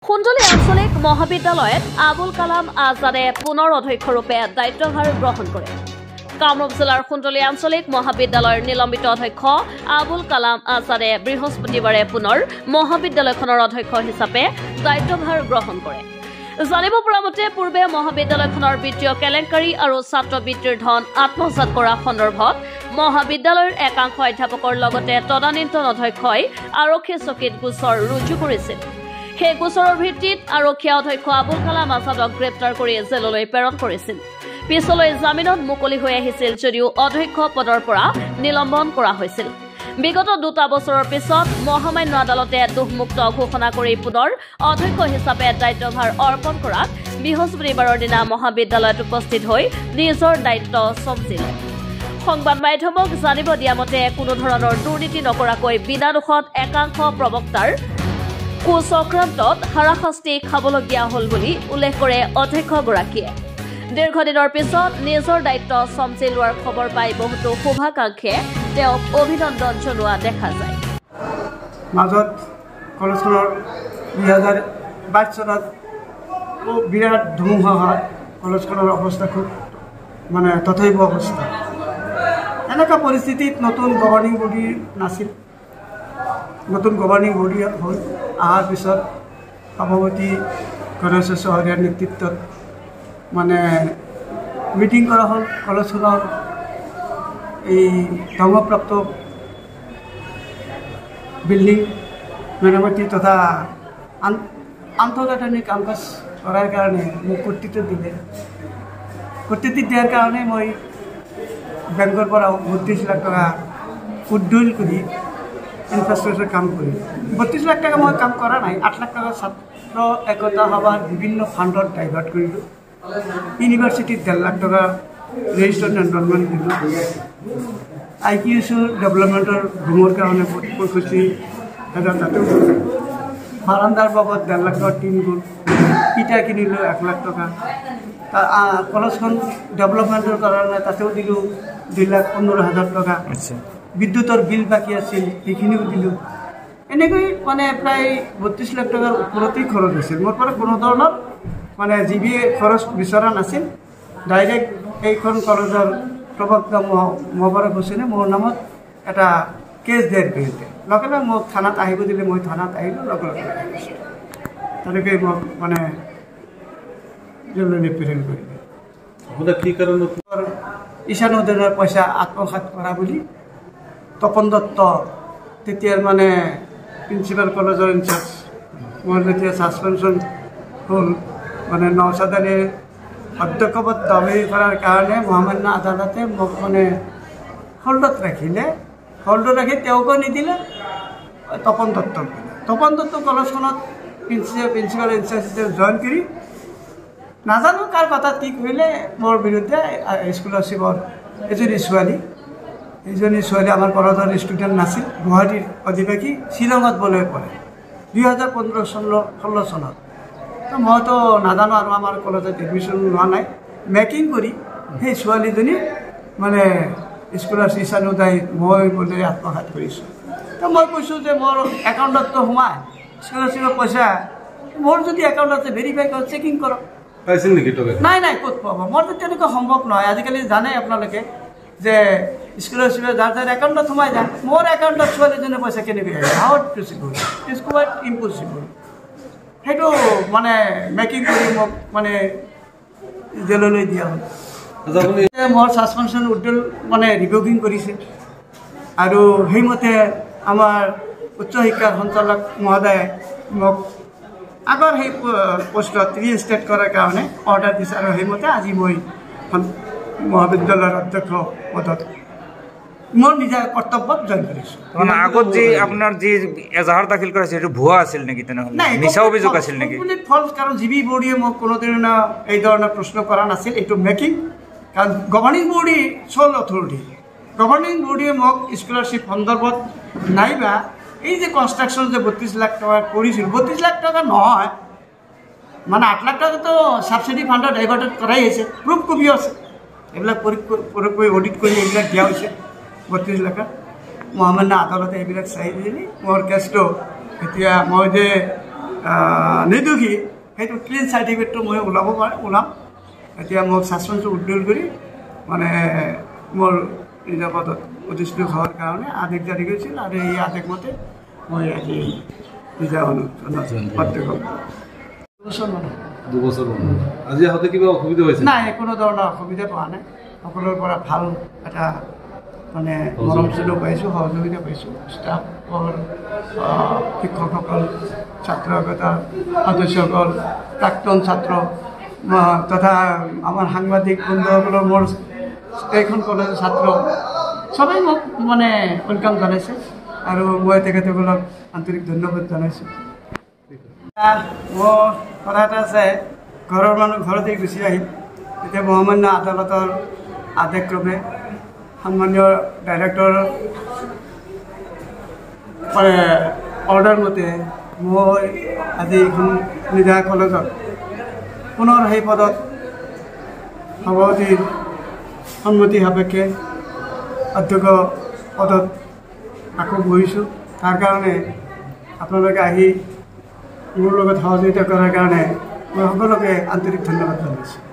সুন্দলী আঞ্চলিক মহাবিদ্যালয়ত আবুল কালাম আজাদে পুনৰ অধ্যক্ষৰূপে দায়িত্বভাৰ গ্ৰহণ কৰে। কামৰূপ জিলাৰ সুন্দলী আঞ্চলিক মহাবিদ্যালয়ৰ নিলম্বিত অধ্যক্ষ আবুল কালাম আজাদে বৃহস্পতিবাৰে পুনৰ মহাবিদ্যালয়খনৰ অধ্যক্ষ হিচাপে দায়িত্বভাৰ গ্ৰহণ কৰে। জানিব পৰা মতে পূৰ্বে মহাবিদ্যালয়খনৰ বিত্তীয় কেলেংকাৰী আৰু ছাত্ৰবৃত্তিৰ ধন আত্মসাৎ কৰা সন্দৰ্ভত মহাবিদ্যালয়ৰ একাংশ অধ্যাপকৰ লগতে তদানীন্তন অধ্যক্ষই আৰক্ষী চকীত গোচৰ ৰুজু কৰিছিল। সেই গোচৰৰ ভিত্তিত আৰক্ষীয়ে অধ্যক্ষ আবুল কালাম আজাদক গ্ৰেপ্তাৰ কৰি জেললৈ প্ৰেৰণ কৰিছিল। পিছলৈ জামিনত মুকলি হৈ আহিছিল যদিও অধ্যক্ষ পদৰ পৰা নিলম্বন কৰা হৈছিল। বিগত 2 বছৰৰ পিছত মহামান্য আদালতে দোষমুক্ত ঘোষণা কৰি পুনৰ অধ্যক্ষ হিচাপে দায়িত্বভাৰ অৰ্পণ কৰাত বৃহস্পতিবাৰৰ দিনা মহাবিদ্যালয়ত উপস্থিত হৈ নিজৰ দায়িত্ব চম্জিলে। সংবাদ মাধ্যমক জানিব দিয়া মতে কোনো ধৰণৰ দুৰ্নীতি নকৰাকৈ বিনা দোষত একাংশ প্ৰবক্তাৰ কুচক্ৰান্তত হাৰাশাস্তি খাবলগীয়া হ'ল বুলি উল্লেখ কৰে অধ্যক্ষগৰাকীয়ে। দীৰ্ঘদিনৰ পিছত নিজৰ দায়িত্ব চম্জি লোৱাৰ খবৰ পাই বহুতো শুভাকাংক্ষীয়ে তেওঁক অভিনন্দন জনোৱা দেখা যায়। মাজত কলেজখনৰ 2022 চনত বিৰাট ধুমুহা হয়, কলেজখনৰ অৱস্থা খুব তথৈব অৱস্থা। এনেকুৱা পৰিস্থিতিত নতুন গভৰ্ণিং বডি নাছিল। নতুন গভৰ্ণিং বডি হ'ল, অহাৰ পিছত সভাপতি গণেশ চহৰীয়াৰ নেতৃত্বত মিটিং কৰা হ'ল। কলেজখনৰ এই ধ্বংসপ্ৰাপ্ত বিল্ডিং মেৰামতি তথা আন্তঃগাঁথনি কাম কাজ কৰাৰ কাৰণে মোক কৰ্তৃত্ব দিলে। কৰ্তৃত্ব দিয়াৰ কাৰণে মই বেংকৰ পৰা 32 লাখ টকা উদ্দল কৰি ইনফ্ৰাষ্ট্ৰাকচাৰ কাম কৰিলোঁ। 32 লাখ টকা মই কাম কৰা নাই, 8 লাখ টকা ছাত্ৰ একতা সভাৰ বিভিন্ন ফাণ্ডত ডাইভাৰ্ট কৰিলোঁ। ইউনিভাৰ্চিটিত 1.5 লাখ টকা ৰেজিষ্টাৰ্ড এনৰলমেণ্ট দিলোঁ। IQSৰ ডেভেলপমেণ্টৰ ৰুমৰ কাৰণে 65,000 তাতেও বাৰান্দাৰ বাবদ 1.5 লাখ টকা টিন গ'ল। ইটা কিনিলোঁ 1 লাখ টকা। কলেজখন ডেভেলপমেণ্টৰ কাৰণে তাতেও দিলোঁ 2,15,000 টকা। বিদ্যুতৰ বিল বাকী আছিল, সেইখিনিও দিলোঁ। এনেকৈ প্ৰায় 32 লাখ টকাৰ ওপৰতেই খৰচ হৈছিল। মোৰ পৰা কোনো ধৰণৰ যিবি খৰচ বিচৰা নাছিল। ডাইৰেক্ট এইখন কলেজৰ প্ৰবক্তা মোবাৰক হুছেইনে মোৰ নামত এটা কেছ দায়েৰ কৰিলে। লগে লগে মোক থানাত আহিব দিলে, মই থানাত আহিলোঁ। লগে লগে তেনেকৈ মোক জেললৈ প্ৰেৰণ কৰিলে। কি কাৰণত? ঈশান উদয়নৰ পইচা আত্মসাৎ কৰা বুলি তপন দত্ত তেতিয়াৰ প্ৰিন্সিপাল কলেজৰ ইনচাৰ্জ, মোৰ যেতিয়া ছাছপেনশ্যন হ'ল নওশাদ আলীৰ অধ্যক্ষপদ দাবী কৰাৰ কাৰণে মহামান্য আদালতে মোক হোল্ডত ৰাখিলে। হোল্ডত ৰাখি তেওঁকো নিদিলে, তপন দত্তক দিলে। তপন দত্ত কলেজখনত প্ৰিন্সিপাল ইনচাৰ্জ হিচাপে জইন কৰি নাজানো কাৰ কথা কি কৰিলে মোৰ বিৰুদ্ধে স্কলাৰশ্বিপৰ এজনী ছোৱালী আমাৰ কলেজৰ ষ্টুডেণ্ট নাছিল, গুৱাহাটীৰ অধিবাসী, শ্বিলঙত বোলে পঢ়ে 2015-16 চনত। তো মইতো নাজানো আৰু আমাৰ কলেজত এডমিশ্যন লোৱা নাই। মেকিং কৰি সেই ছোৱালীজনী স্কলাৰশ্বিপ ঈশান উদয় মই বোলে আত্মসাৎ কৰিছোঁ। তো মই কৈছোঁ যে মোৰ একাউণ্টততো সোমায় স্কলাৰশ্বিপৰ পইচা, মোৰ যদি একাউণ্ট আছে ভেৰিফাই কৰক, চেকিং কৰক। পাইছিল নেকি? নাই, ক'ত পাব? মোৰতো তেনেকুৱা সম্ভৱ নহয়। আজিকালি জানে আপোনালোকে যে স্কলাৰশ্বিপে যাৰ একাউণ্টত সোমাই যায়। মোৰ একাউণ্টত ছোৱালীজনীৰ পইচা কেনেকৈ আহে? How possible? It's quite impossible. সেইটো মেকিং কৰি মোক জেললৈ দিয়া হ'ল। মোৰ ছাছপেনশ্যন উদ্দল ৰিভোকিং কৰিছে আৰু সেইমতে আমাৰ উচ্চ শিক্ষাৰ সঞ্চালক মহোদয়ে মোক আগৰ সেই পোষ্টত ৰিষ্টেট কৰাৰ কাৰণে অৰ্ডাৰ দিছে আৰু সেইমতে আজি মই মহাবিদ্যালয়ৰ অধ্যক্ষ পদত মোৰ নিজৰ কৰ্তব্যত জইন কৰিছোঁ। আগত যি আপোনাৰ যি এজাহাৰ দাখিল কৰাইছে সেইটো ভুৱা আছিল নেকি? তেনেহ'লে মিছা অভিযোগ আছিল নেকি? ফলছ, কাৰণ জিবি বৰ্ডিয়ে মোক কোনোদিনে এই ধৰণৰ প্ৰশ্ন কৰা নাছিল। এইটো মেকিং, কাৰণ গভৰ্ণিং বডি চল অথৰিটি। গভৰ্ণিং বডিয়ে মোক স্কলাৰশ্বিপ সন্দৰ্ভত নাইবা এই যে কনষ্ট্ৰাকশ্যন যে 32 লাখ টকা কৰিছিল, 32 লাখ টকা নহয়, 8 লাখ টকাটো ছাবচিডি ফাণ্ডত ডাইভাৰ্টেড কৰাই হৈছে, প্ৰুফ কপিও আছে। এইবিলাক অডিট কৰি এইবিলাক দিয়া হৈছে 32 লাখ। মহামান্য আদালতে এইবিলাক চাই দিলে। মোৰ কেছটো এতিয়া মই যে নিৰ্দোষী সেইটো ক্লিন চাৰ্টিফিকেটটো মই ওলাম এতিয়া মোক ছাছপেনশ্যন উইথড্ৰল কৰি মানে মোৰ নিজৰ পদত অধিষ্ঠিত হোৱাৰ কাৰণে আদেশ জাৰি কৰিছিল আৰু এই আদেশ মতে মই আজি নিজা দুবছৰ আজি আহোঁতে কিবা অসুবিধা হৈছে নাই কোনো ধৰণৰ অসুবিধা পোৱা নাই সকলোৰে পৰা ভাল এটা মানে মৰম চেনেহ পাইছোঁ সহযোগিতা পাইছোঁ ষ্টাফৰ শিক্ষকসকল ছাত্ৰসকলৰ সদস্যসকল প্ৰাক্তন ছাত্ৰ তথা আমাৰ সাংবাদিক বন্ধুসকলৰ মোৰ এইখন কলেজৰ ছাত্ৰ সবেই মোক মানে ৱেলকাম জনাইছে আৰু মই তেখেতসকলক আন্তৰিক ধন্যবাদ জনাইছোঁ মোৰ কথা এটা আছে ঘৰৰ মানুহ ঘৰতে গুচি আহিম এতিয়া মহামান্য আদালতৰ আদেশক্ৰমে সন্মানীয় ডাইৰেক্টৰ মানে অৰ্ডাৰ মতে মই আজি এইখন নিজা কলেজত পুনৰ সেই পদত সভাপতিৰ সন্মতি সাপেক্ষে অধ্যক্ষ পদত আকৌ বহিছোঁ তাৰ কাৰণে আপোনালোকে আহি মোৰ লগত সহযোগিতা কৰাৰ কাৰণে মই সকলোকে আন্তৰিক ধন্যবাদ জনাইছোঁ